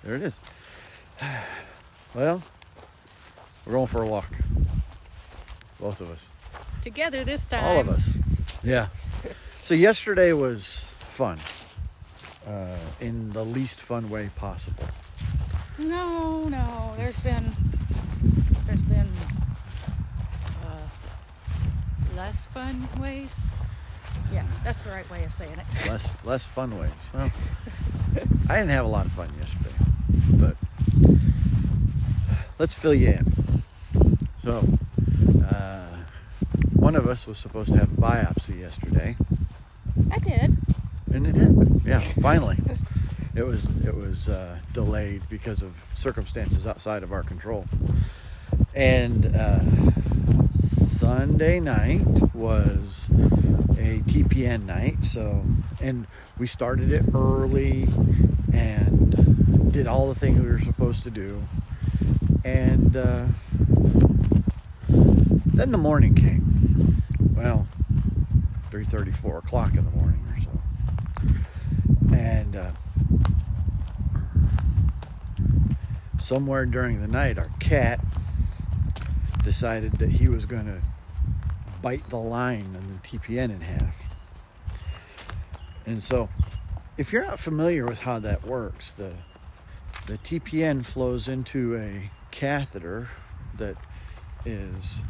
There it is. Well, we're going for a walk. Both of us. Together this time. All of us. Yeah. So yesterday was fun. In the least fun way possible. No. There's been less fun ways. Yeah, that's the right way of saying it. Less fun ways. Well, I didn't have a lot of fun yesterday, but let's fill you in. So, one of us was supposed to have a biopsy yesterday, I did. and it happened. Yeah, finally. It was delayed because of circumstances outside of our control. And Sunday night was a TPN night, and we started it early and did all the things we were supposed to do. And then the morning came. Well, 3:30, 4 o'clock in the morning or so. And somewhere during the night, our cat decided that he was going to bite the line on the TPN in half. And so, if you're not familiar with how that works, the TPN flows into a catheter that is...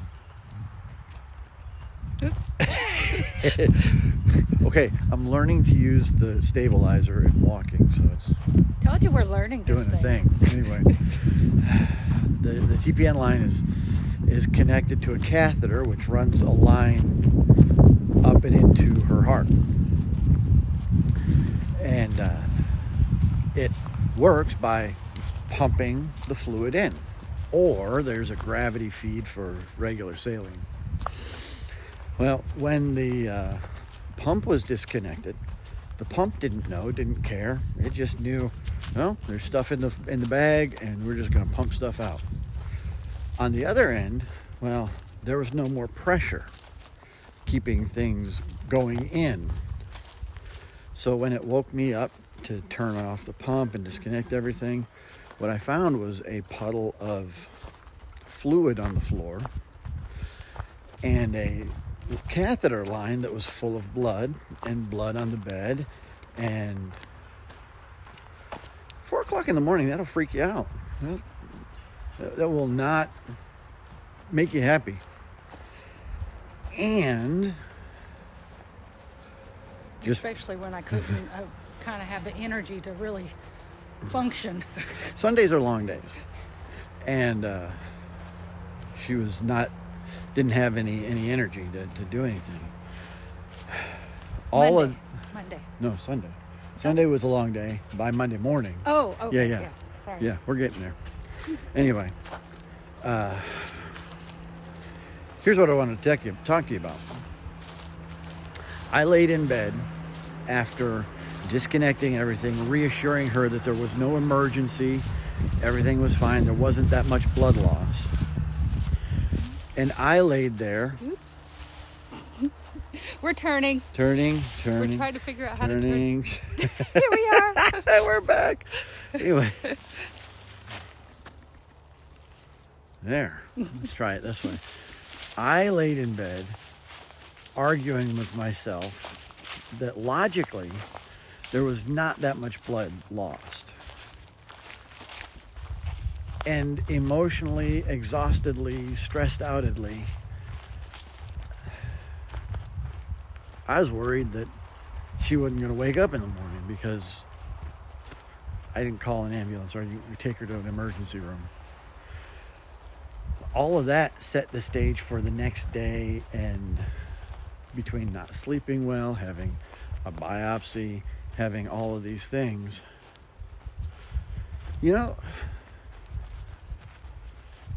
Okay, I'm learning to use the stabilizer in walking, so it's Told you we're learning this doing a thing. Anyway, the TPN line is connected to a catheter which runs a line up and into her heart, and it works by pumping the fluid in, or there's a gravity feed for regular saline. Well, when the pump was disconnected, the pump didn't care. It just knew, well, there's stuff in the bag, and we're just going to pump stuff out. On the other end, well, there was no more pressure keeping things going in. So when it woke me up to turn off the pump and disconnect everything, what I found was a puddle of fluid on the floor and a catheter line that was full of blood, and blood on the bed. And 4 o'clock in the morning, that'll freak you out. That will not make you happy. And Especially when I couldn't kind of have the energy to really function. Sundays are long days, and she didn't have any energy to do anything. Monday. No, Sunday. Sunday was a long day by Monday morning. Oh, okay. Yeah. Sorry. Yeah, we're getting there. Anyway, here's what I wanted to talk to you about. I laid in bed after disconnecting everything, reassuring her that there was no emergency, everything was fine, there wasn't that much blood loss. And I laid there. Oops. We're turning. Turning. We're trying to figure out how to turn. Here we are. We're back. Anyway. There. Let's try it this way. I laid in bed arguing with myself that logically there was not that much blood lost. And emotionally, exhaustedly, stressed outedly, I was worried that she wasn't going to wake up in the morning because I didn't call an ambulance or we take her to an emergency room. All of that set the stage for the next day, and between not sleeping well, having a biopsy, having all of these things,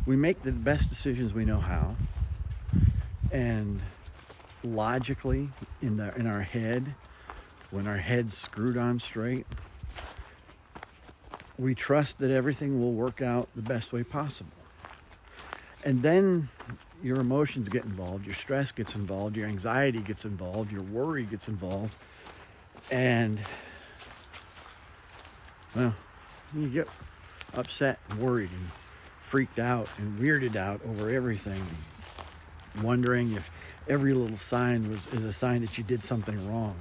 we make the best decisions we know how, and logically in our head, when our head's screwed on straight, we trust that everything will work out the best way possible. And then your emotions get involved, your stress gets involved, your anxiety gets involved, your worry gets involved, and well, You get upset and worried and freaked out and weirded out over everything, wondering if every little sign is a sign that you did something wrong.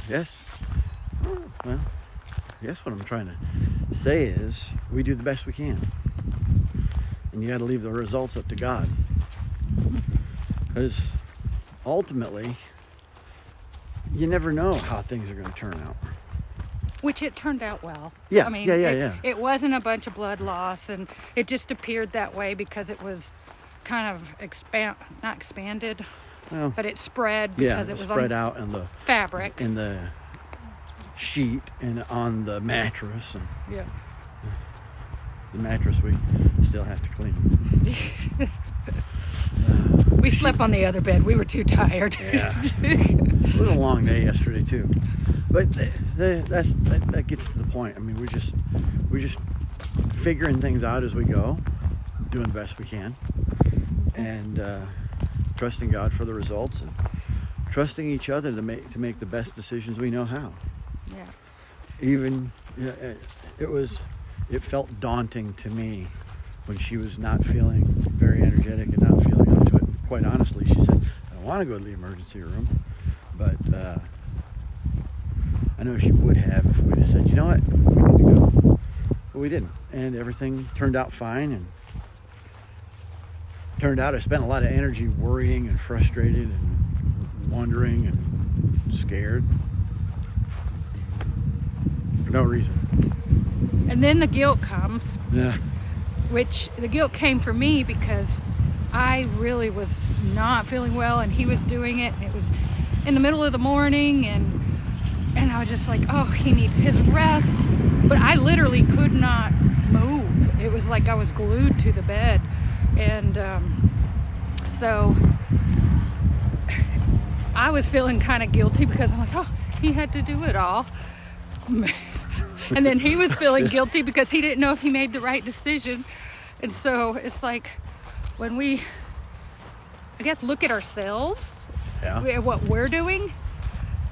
Yes. Well, I guess what I'm trying to say is we do the best we can. And you got to leave the results up to God. Because ultimately, you never know how things are going to turn out. Which it turned out well. Yeah, I mean, yeah. It wasn't a bunch of blood loss, and it just appeared that way because it was kind of not expanded, Well, but it spread yeah, because it it was spread on out in the fabric. sheet and on the mattress. And Yeah. the mattress we still have to clean. We slept on the other bed. We were too tired. Yeah. It was a long day yesterday too, but that gets to the point. I mean, we're just figuring things out as we go, doing the best we can, and trusting God for the results, and trusting each other to make the best decisions we know how. Yeah. Even it felt daunting to me when she was not feeling very energetic and not feeling up to it. Quite honestly, she said, "I don't want to go to the emergency room," but I know she would have if we'd have said, "You know what, we need to go," but we didn't, and everything turned out fine. And turned out I spent a lot of energy worrying and frustrated and wondering and scared for no reason. And then the guilt comes, Yeah. which the guilt came for me because I really was not feeling well, and he was doing it. And it was in the middle of the morning, and I was just like, oh, he needs his rest. But I literally could not move. It was like I was glued to the bed. And so I was feeling kind of guilty because I'm like, oh, he had to do it all. And then he was feeling guilty because he didn't know if he made the right decision. And so it's like when we, I guess, look at ourselves, Yeah. what we're doing,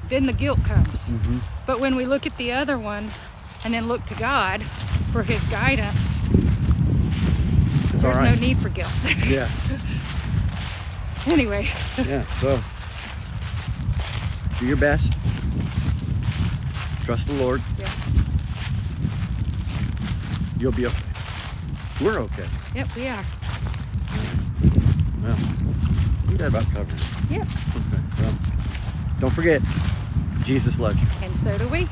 then the guilt comes. Mm-hmm. But when we look at the other one and then look to God for his guidance, It's there's all right. no need for guilt. Yeah. Anyway, Yeah. So do your best. Trust the Lord. yeah. You'll be okay. We're okay. Yep, we are. Well, we got about covered. Yep, Okay. Well, don't forget, Jesus loves you. and so do we.